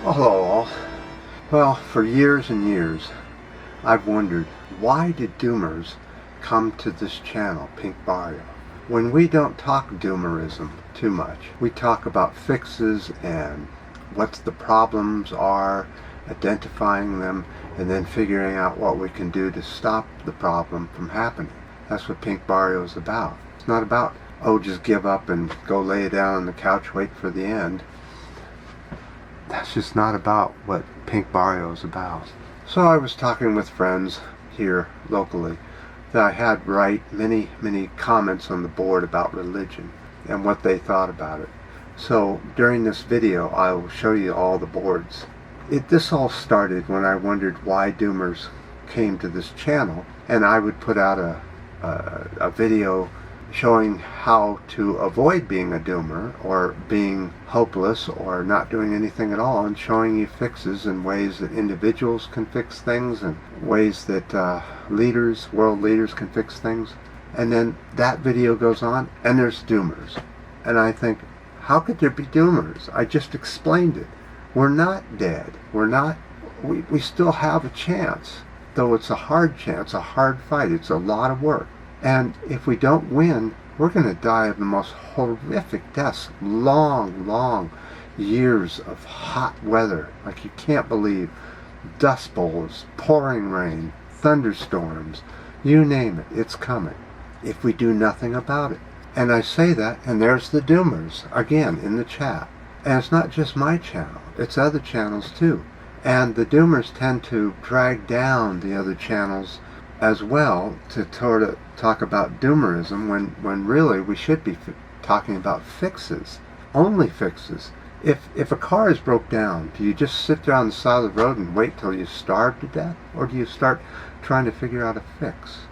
Hello all. Well, for years and years, I've wondered, why did doomers come to this channel, Pink Barrio? When we don't talk doomerism too much, we talk about fixes and what the problems are, identifying them, and then figuring out what we can do to stop the problem from happening. That's what Pink Barrio is about. It's not about, oh, just give up and go lay down on the couch, wait for the end. That's just not about what Pink Barrio is about. So I was talking with friends here locally that I had write many comments on the board about religion and what they thought about it. So during this video I will show you all the boards. This all started when I wondered why doomers came to this channel, and I would put out a video showing how to avoid being a doomer or being hopeless or not doing anything at all, and showing you fixes and ways that individuals can fix things and ways that world leaders can fix things. And then that video goes on and there's doomers. And I think, how could there be doomers? I just explained it. We're not dead. We still have a chance, though it's a hard chance, a hard fight. It's a lot of work. And if we don't win, we're going to die of the most horrific deaths. Long years of hot weather, like you can't believe. Dust bowls, pouring rain, thunderstorms, you name it, it's coming, if we do nothing about it. And I say that, and there's the doomers, again, in the chat. And it's not just my channel, it's other channels too. And the doomers tend to drag down the other channels as well to sort of talk about doomerism when really we should be talking about fixes, only fixes. If a car is broke down, do you just sit there on the side of the road and wait till you starve to death, or do you start trying to figure out a fix?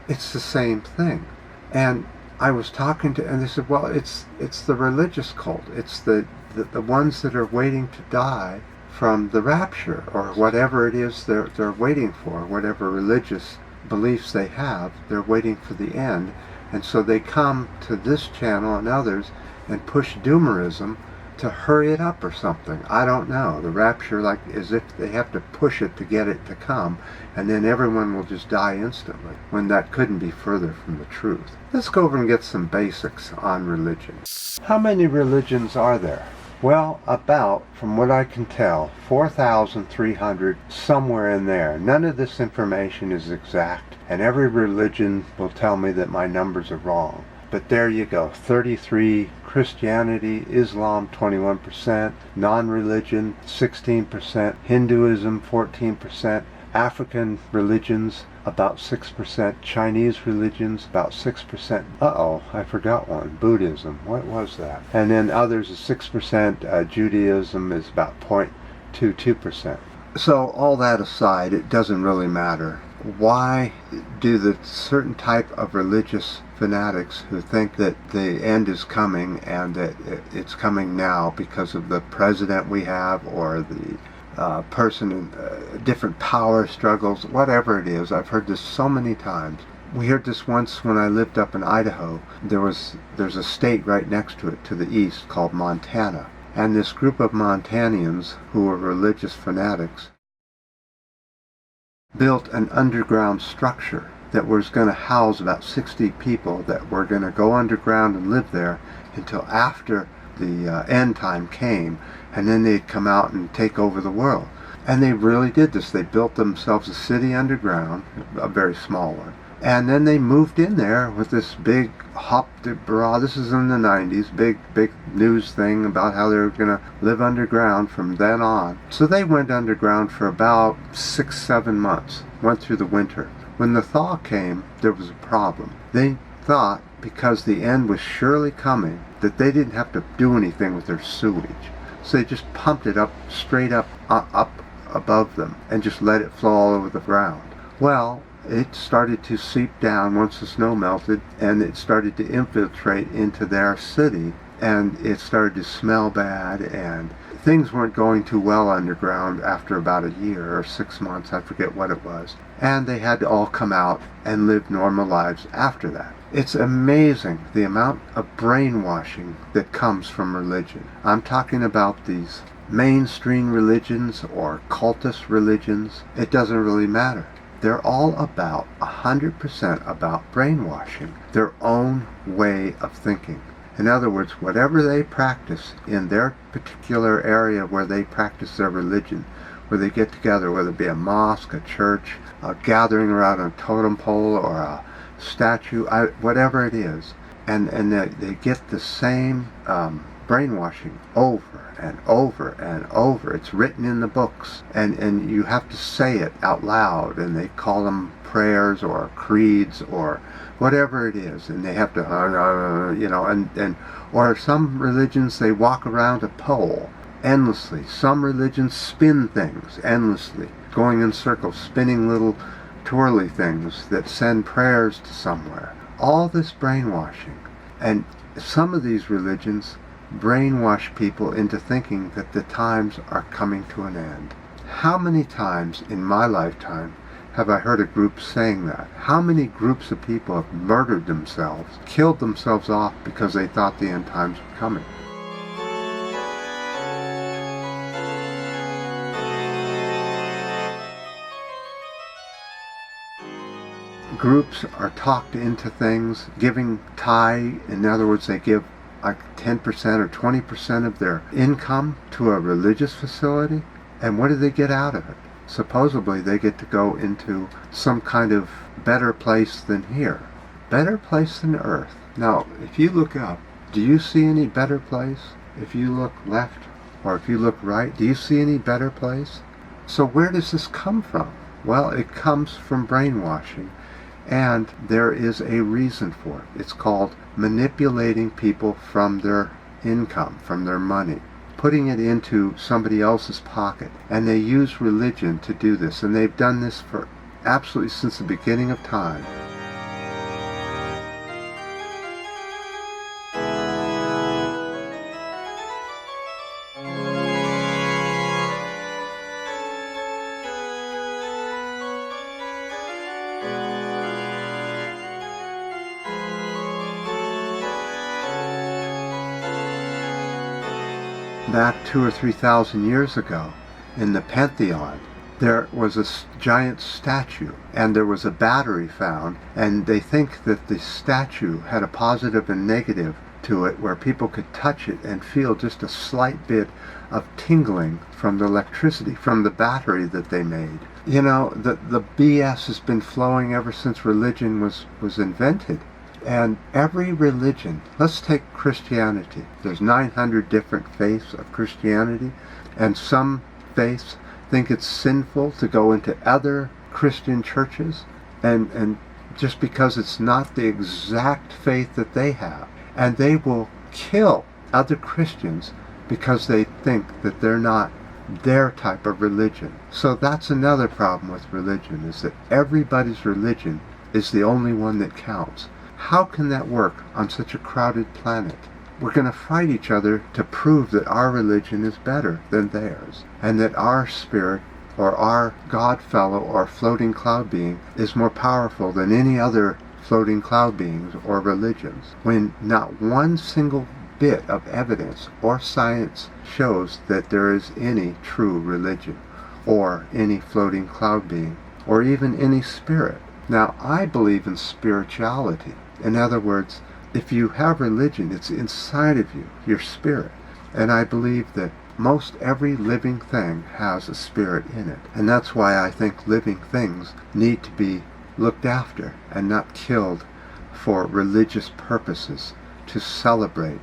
It's the same thing. And I was talking to, and they said, well, it's the religious cult. It's the ones that are waiting to die from the rapture, or whatever it is they're waiting for, whatever religious beliefs they have, they're waiting for the end. And so they come to this channel and others and push doomerism to hurry it up or something. I don't know. The rapture, like, as if they have to push it to get it to come, and then everyone will just die instantly, when that couldn't be further from the truth. Let's go over and get some basics on religion. How many religions are there? Well, about, from what I can tell, 4,300, somewhere in there. None of this information is exact, and every religion will tell me that my numbers are wrong. But there you go, 33 Christianity, Islam 21%, non-religion 16%, Hinduism 14%, African religions about 6%, Chinese religions about 6%. Uh-oh, I forgot one. Buddhism, what was that? And then others is 6%, Judaism is about 0.22%. So all that aside, it doesn't really matter. Why do the certain type of religious fanatics who think that the end is coming and that it's coming now because of the president we have, or the person in different power struggles, whatever it is? I've heard this so many times. We heard this once when I lived up in Idaho. There's a state right next to it to the east called Montana. And this group of Montanians who were religious fanatics built an underground structure that was going to house about 60 people that were going to go underground and live there until after the end time came, and then they'd come out and take over the world. And they really did this. They built themselves a city underground, a very small one. And then they moved in there with this big this is in the 90s, big news thing about how they were going to live underground from then on. So they went underground for about 6-7 months, went through the winter. When the thaw came, there was a problem. They thought, because the end was surely coming, that they didn't have to do anything with their sewage. So they just pumped it up, straight up above them, and just let it flow all over the ground. Well, it started to seep down once the snow melted, and it started to infiltrate into their city, and it started to smell bad, and things weren't going too well underground after about a year or 6 months, I forget what it was. And they had to all come out and live normal lives after that. It's amazing the amount of brainwashing that comes from religion. I'm talking about these mainstream religions or cultist religions, it doesn't really matter. They're all about 100% about brainwashing, their own way of thinking. In other words, whatever they practice in their particular area where they practice their religion, where they get together, whether it be a mosque, a church, a gathering around a totem pole or a statue, whatever it is, and they get the same brainwashing over and over and over. It's written in the books, and you have to say it out loud, and they call them prayers or creeds or whatever it is, and they have to, or some religions, they walk around a pole endlessly. Some religions spin things endlessly, going in circles, spinning little twirly things that send prayers to somewhere. All this brainwashing. And some of these religions brainwash people into thinking that the times are coming to an end. How many times in my lifetime have I heard a group saying that? How many groups of people have murdered themselves, killed themselves off because they thought the end times were coming? Groups are talked into things, giving tithe. In other words, they give like 10% or 20% of their income to a religious facility. And what do they get out of it? Supposedly they get to go into some kind of better place than here. Better place than earth. Now, if you look up, do you see any better place? If you look left or if you look right, do you see any better place? So where does this come from? Well, it comes from brainwashing. And there is a reason for it. It's called manipulating people from their income, from their money, putting it into somebody else's pocket. And they use religion to do this. And they've done this for absolutely since the beginning of time. Back 2,000 or 3,000 years ago, in the Pantheon, there was a giant statue, and there was a battery found, and they think that the statue had a positive and negative to it, where people could touch it and feel just a slight bit of tingling from the electricity, from the battery that they made. You know, the BS has been flowing ever since religion was invented. And every religion, let's take Christianity. There's 900 different faiths of Christianity, and some faiths think it's sinful to go into other Christian churches, and just because it's not the exact faith that they have. And they will kill other Christians because they think that they're not their type of religion. So that's another problem with religion, is that everybody's religion is the only one that counts. How can that work on such a crowded planet? We're going to fight each other to prove that our religion is better than theirs, and that our spirit or our God fellow or floating cloud being is more powerful than any other floating cloud beings or religions, when not one single bit of evidence or science shows that there is any true religion or any floating cloud being or even any spirit. Now, I believe in spirituality. In other words, if you have religion, it's inside of you, your spirit. And I believe that most every living thing has a spirit in it. And that's why I think living things need to be looked after and not killed for religious purposes, to celebrate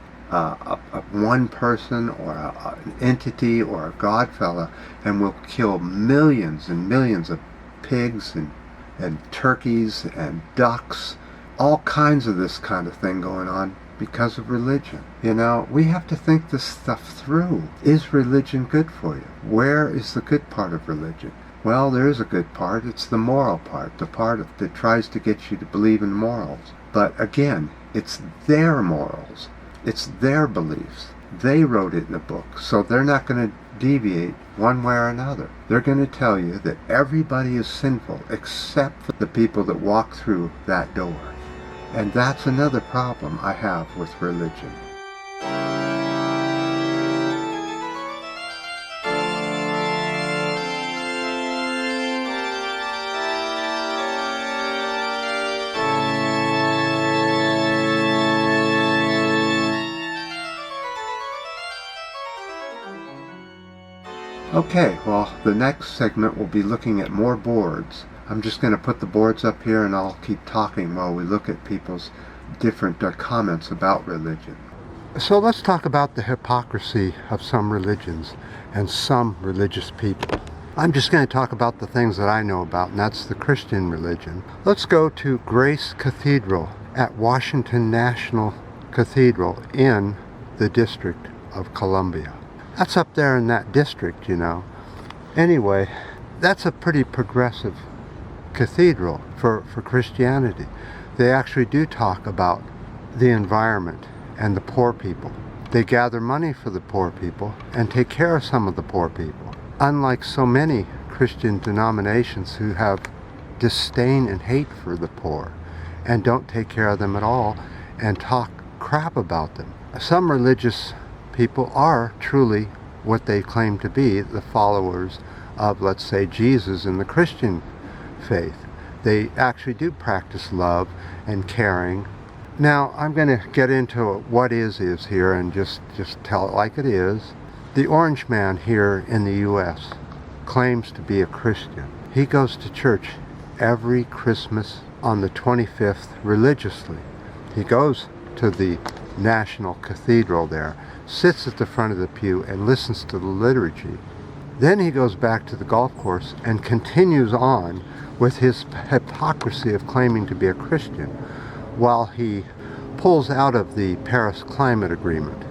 one person or an entity or a godfella, and will kill millions and millions of pigs and turkeys and ducks, all kinds of this kind of thing going on because of religion. You know, we have to think this stuff through. Is religion good for you? Where is the good part of religion? Well, there is a good part. It's the moral part, the part that tries to get you to believe in morals. But again, it's their morals. It's their beliefs. They wrote it in a book, so they're not going to deviate one way or another. They're going to tell you that everybody is sinful except for the people that walk through that door. And that's another problem I have with religion. Okay, well, the next segment will be looking at more boards. I'm just going to put the boards up here and I'll keep talking while we look at people's different comments about religion. So let's talk about the hypocrisy of some religions and some religious people. I'm just going to talk about the things that I know about, and that's the Christian religion. Let's go to Grace Cathedral at Washington National Cathedral in the District of Columbia. That's up there in that district, you know. Anyway, that's a pretty progressive cathedral for Christianity. They actually do talk about the environment and the poor people. They gather money for the poor people and take care of some of the poor people. Unlike so many Christian denominations who have disdain and hate for the poor and don't take care of them at all and talk crap about them. Some religious people are truly what they claim to be, the followers of, let's say, Jesus in the Christian faith. They actually do practice love and caring. Now, I'm going to get into what is here and just tell it like it is. The Orange Man here in the U.S. claims to be a Christian. He goes to church every Christmas on the 25th religiously. He goes to the National Cathedral there, sits at the front of the pew and listens to the liturgy. Then he goes back to the golf course and continues on with his hypocrisy of claiming to be a Christian while he pulls out of the Paris Climate Agreement.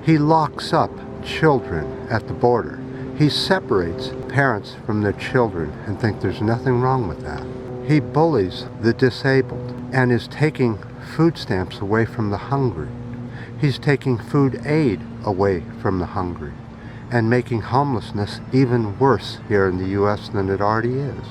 He locks up children at the border. He separates parents from their children and thinks there's nothing wrong with that. He bullies the disabled and is taking food stamps away from the hungry. He's taking food aid away from the hungry and making homelessness even worse here in the U.S. than it already is.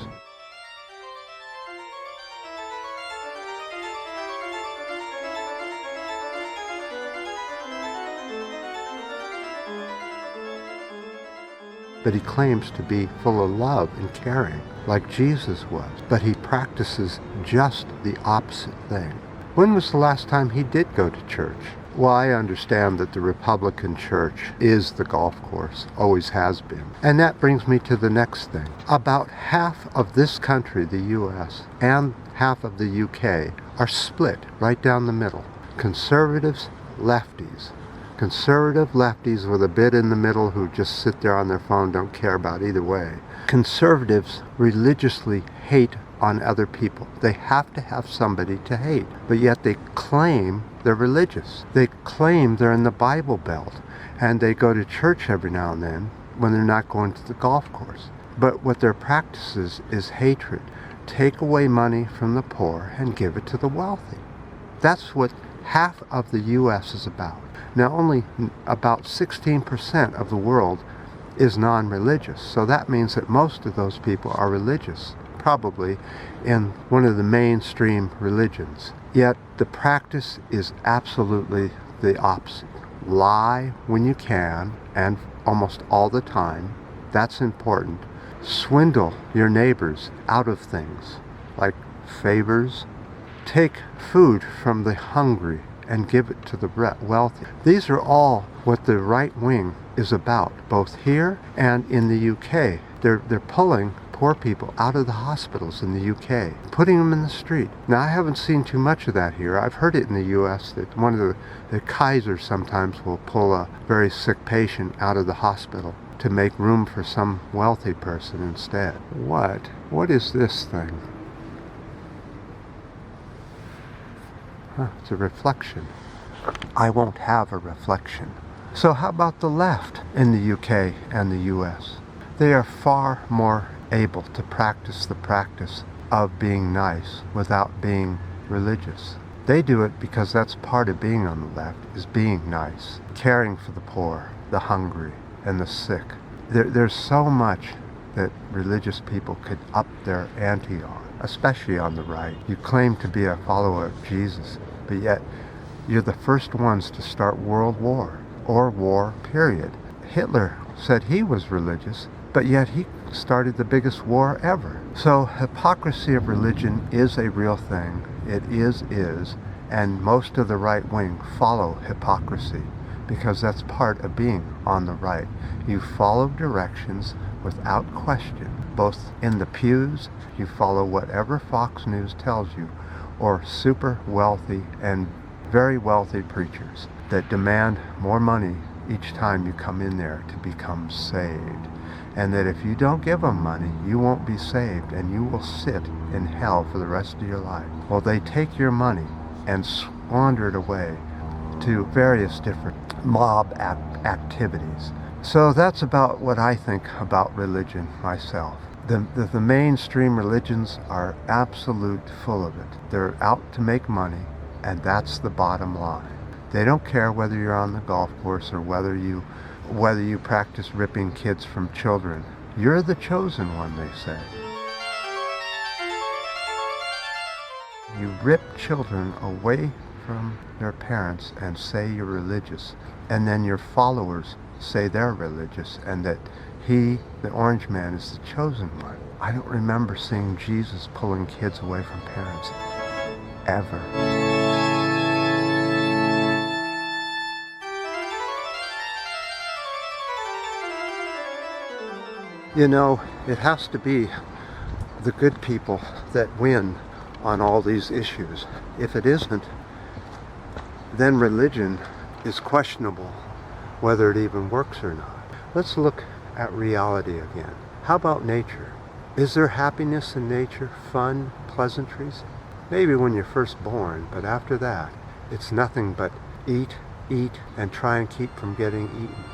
But he claims to be full of love and caring, like Jesus was. But he practices just the opposite thing. When was the last time he did go to church? Well, I understand that the Republican Church is the golf course, always has been. And that brings me to the next thing. About half of this country, the U.S., and half of the U.K. are split right down the middle. Conservatives, lefties. Conservative lefties with a bit in the middle who just sit there on their phone, don't care about either way. Conservatives religiously hate on other people. They have to have somebody to hate, but yet they claim they're religious. They claim they're in the Bible Belt, and they go to church every now and then when they're not going to the golf course. But what their practice is hatred. Take away money from the poor and give it to the wealthy. That's what half of the U.S. is about. Now, only about 16% of the world is non-religious, so that means that most of those people are religious, probably in one of the mainstream religions. Yet the practice is absolutely the opposite. Lie when you can, and almost all the time. That's important. Swindle your neighbors out of things, like favors. Take food from the hungry and give it to the wealthy. These are all what the right wing is about, both here and in the UK. They're pulling poor people out of the hospitals in the UK, putting them in the street. Now, I haven't seen too much of that here. I've heard it in the US that one of the Kaisers sometimes will pull a very sick patient out of the hospital to make room for some wealthy person instead. What is this thing? It's a reflection. I won't have a reflection. So how about the left in the UK and the US? They are far more able to practice the practice of being nice without being religious. They do it because that's part of being on the left, is being nice, caring for the poor, the hungry, and the sick. There's so much that religious people could up their ante on, especially on the right. You claim to be a follower of Jesus, but yet you're the first ones to start World War, or war, period. Hitler said he was religious, but yet he started the biggest war ever. So hypocrisy of religion is a real thing. It is, and most of the right wing follow hypocrisy. because that's part of being on the right. You follow directions without question, both in the pews, you follow whatever Fox News tells you, or super wealthy and very wealthy preachers that demand more money each time you come in there to become saved. And that if you don't give them money, you won't be saved and you will sit in hell for the rest of your life. Well, they take your money and squander it away to various different mob activities. So that's about what I think about religion myself. The mainstream religions are absolute full of it. They're out to make money, and that's the bottom line. They don't care whether you're on the golf course or whether you practice ripping kids from children. You're the chosen one, they say. You rip children away from their parents and say you're religious, and then your followers say they're religious and that he, the orange man, is the chosen one. I don't remember seeing Jesus pulling kids away from parents, ever. You know, it has to be the good people that win on all these issues. If it isn't, then religion is questionable whether it even works or not. Let's look at reality again. How about nature? Is there happiness in nature? Fun, pleasantries? Maybe when you're first born, but after that, it's nothing but eat, and try and keep from getting eaten.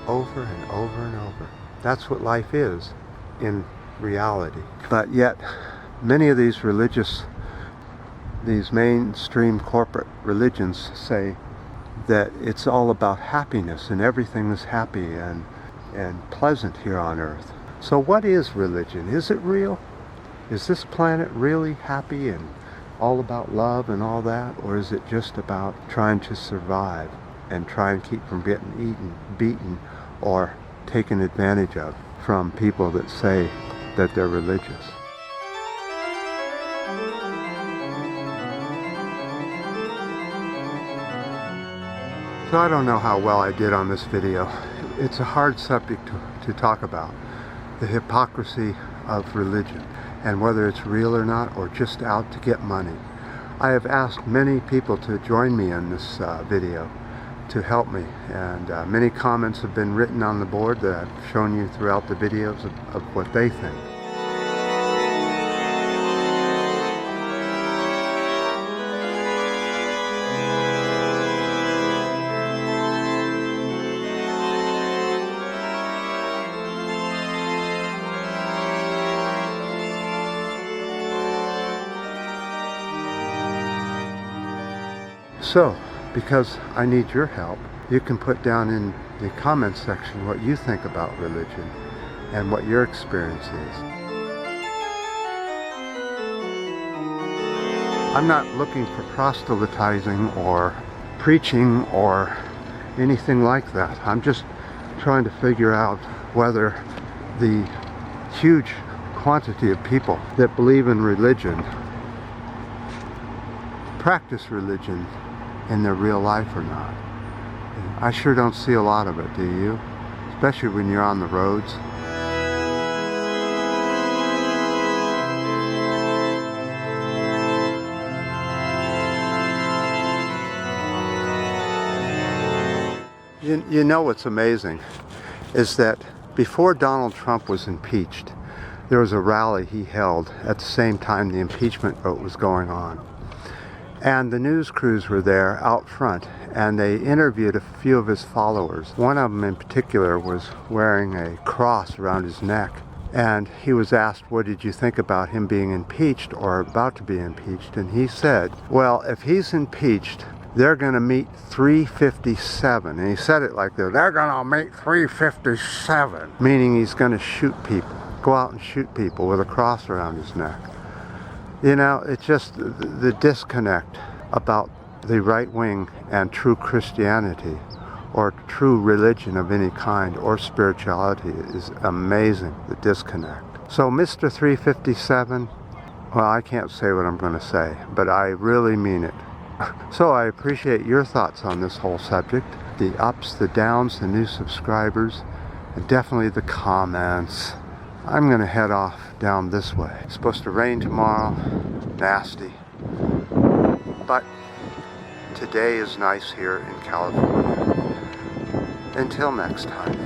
Over and over and over. That's what life is in reality. But yet, many of these mainstream corporate religions say that it's all about happiness and everything is happy and pleasant here on earth. So what is religion? Is it real? Is this planet really happy and all about love and all that? Or is it just about trying to survive and try and keep from getting beaten, or taken advantage of from people that say that they're religious? So I don't know how well I did on this video. It's a hard subject to talk about, the hypocrisy of religion and whether it's real or not, or just out to get money. I have asked many people to join me in this video to help me, and many comments have been written on the board that I've shown you throughout the videos of what they think. So, because I need your help, you can put down in the comments section what you think about religion and what your experience is. I'm not looking for proselytizing or preaching or anything like that. I'm just trying to figure out whether the huge quantity of people that believe in religion practice religion in their real life or not. I sure don't see a lot of it, do you? Especially when you're on the roads. You know what's amazing is that before Donald Trump was impeached, there was a rally he held at the same time the impeachment vote was going on. And the news crews were there out front, and they interviewed a few of his followers. One of them in particular was wearing a cross around his neck, and he was asked, what did you think about him being impeached or about to be impeached? And he said, well, if he's impeached, they're going to meet 357. And he said it like this, they're going to meet 357, meaning he's going to shoot people, go out and shoot people with a cross around his neck. You know, it's just the disconnect about the right wing and true Christianity or true religion of any kind or spirituality is amazing, the disconnect. So Mr. 357, well, I can't say what I'm going to say, but I really mean it. So I appreciate your thoughts on this whole subject, the ups, the downs, the new subscribers, and definitely the comments. I'm going to head off down this way. It's supposed to rain tomorrow, nasty, but today is nice here in California. Until next time.